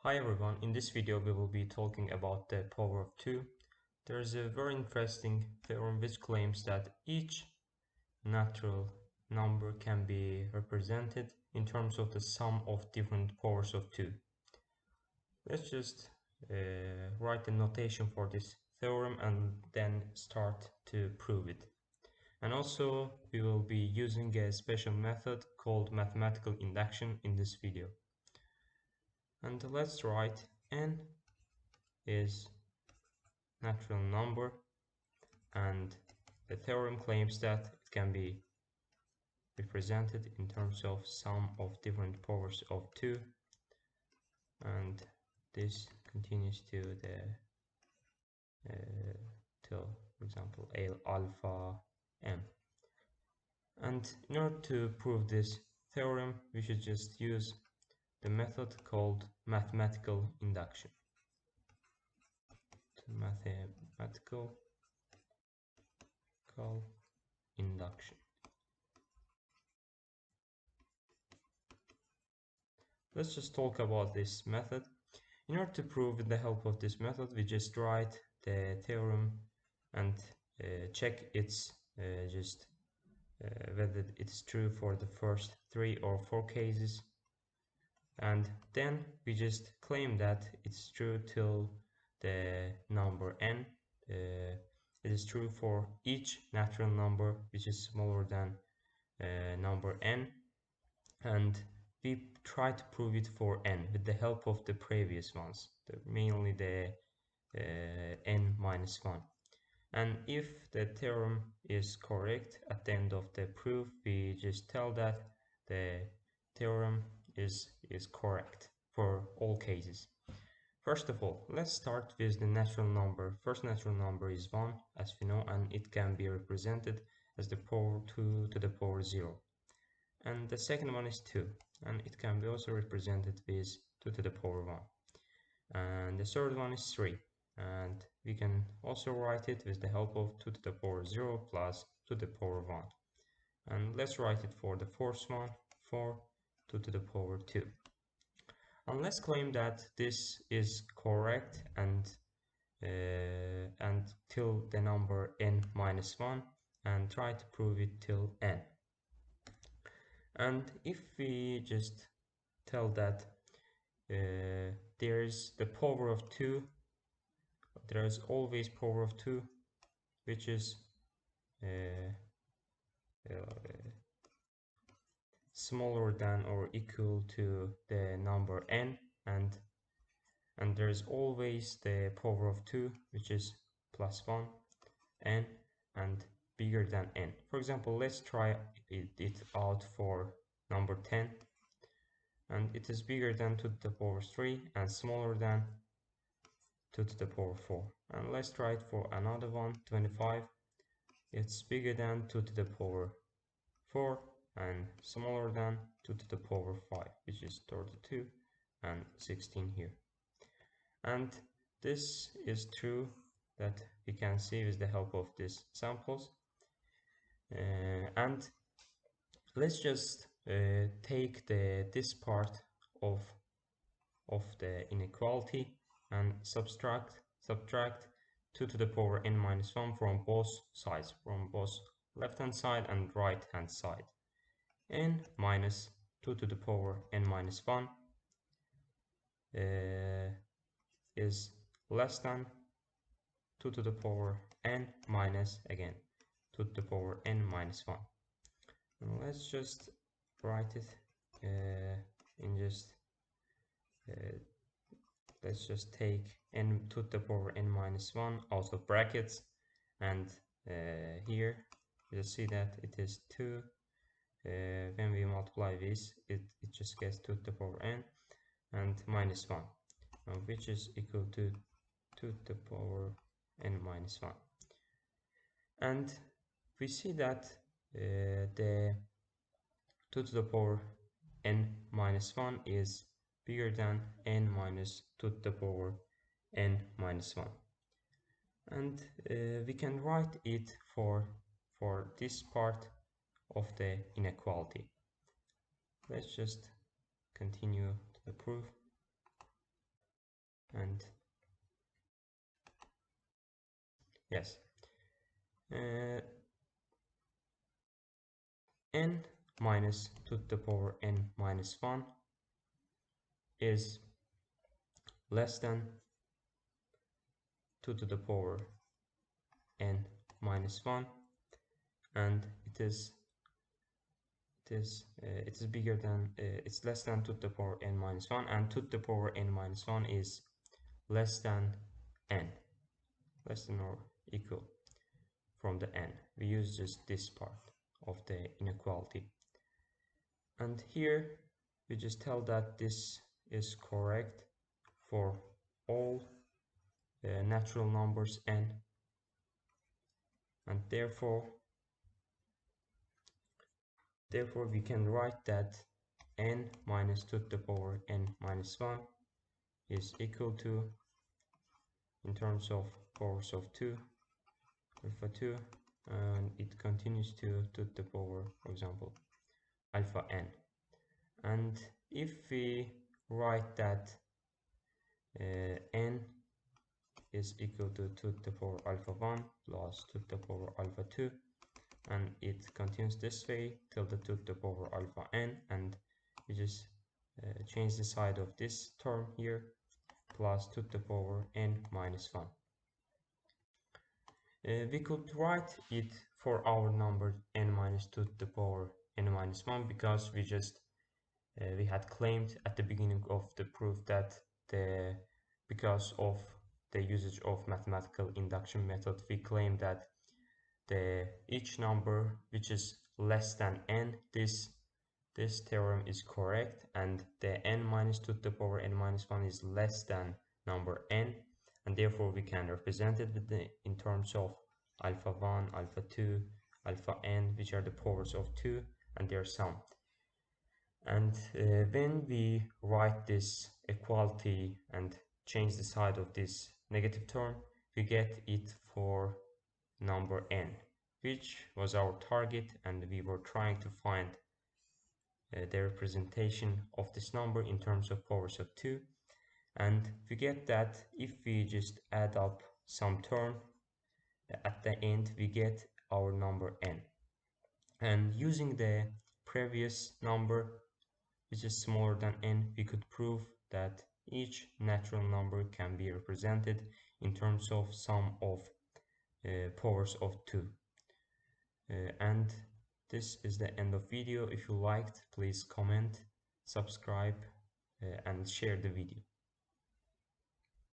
Hi everyone, in this video we will be talking about the power of 2. There is a very interesting theorem which claims that each natural number can be represented in terms of the sum of different powers of 2. Let's just write the notation for this theorem and then start to prove it. And also we will be using a special method called mathematical induction in this video. And let's write n is natural number, and the theorem claims that it can be represented in terms of sum of different powers of 2, and this continues to the till, for example, alpha m. And in order to prove this theorem we should just use the method called mathematical induction. Mathematical induction. Let's just talk about this method. In order to prove with the help of this method, we just write the theorem and check its whether it is true for the first 3 or 4 cases, and then we just claim that it's true till the number n. It is true for each natural number which is smaller than number n, and we try to prove it for n with the help of the previous ones, mainly the n minus 1. And if the theorem is correct at the end of the proof, we just tell that the theorem is correct for all cases. First of all, let's start with the natural number. First natural number is 1, as we know, and it can be represented as the power 2 to the power 0. And the second one is 2, and it can be also represented with 2 to the power 1. And the third one is 3, and we can also write it with the help of 2 to the power 0 plus 2 to the power 1. And let's write it for the fourth one, 4 2 to the power 2. And let's claim that this is correct and till the number n minus 1, and try to prove it till n. And if we just tell that there's the power of 2, there's always power of 2 which is smaller than or equal to the number n, and there's always the power of 2 which is plus 1 n and bigger than n. For example, let's try it out for number 10, and it is bigger than 2 to the power 3 and smaller than 2 to the power 4. And let's try it for another one, 25. It's bigger than 2 to the power 4 and smaller than 2 to the power 5, which is 32 and 16 here. And this is true that we can see with the help of these samples. And let's just take this part of the inequality and subtract 2 to the power n minus 1 from both sides, from both left hand side and right hand side. N minus 2 to the power n minus 1 is less than 2 to the power n minus, again, 2 to the power n minus 1. And let's just write it in just let's just take n 2 to the power n minus 1 out of brackets, and here you'll see that it is 2. When we multiply this, it just gets 2 to the power n and minus 1, which is equal to 2 to the power n minus 1. And we see that the 2 to the power n minus 1 is bigger than n minus 2 to the power n minus 1. And we can write it for this part of the inequality. Let's just continue to the proof. and yes, uh, n minus 2 to the power n minus 1 is less than 2 to the power n minus 1, and it is bigger than it's less than 2 to the power n minus 1, and 2 to the power n minus 1 is less than n, less than or equal from the n. We use just this part of the inequality, and here we just tell that this is correct for all natural numbers n, and therefore we can write that n minus 2 to the power n minus 1 is equal to, in terms of powers of 2, alpha 2, and it continues to 2 to the power, for example, alpha n. And if we write that n is equal to 2 to the power alpha 1 plus 2 to the power alpha 2, and it continues this way till the 2 to the power alpha n, and we just change the side of this term here, plus 2 to the power n minus 1. We could write it for our number n minus 2 to the power n minus 1 because we had claimed at the beginning of the proof that because of the usage of mathematical induction method, we claim that each number which is less than n, this theorem is correct, and the n minus 2 to the power n minus 1 is less than number n, and therefore we can represent it with in terms of alpha 1, alpha 2, alpha n, which are the powers of 2 and their sum. And when we write this equality and change the side of this negative term, we get it for number n, which was our target, and we were trying to find the representation of this number in terms of powers of 2, and we get that if we just add up some term at the end, we get our number n. And using the previous number, which is smaller than n, we could prove that each natural number can be represented in terms of sum of powers of 2. And this is the end of video. If you liked, please comment, subscribe, and share the video.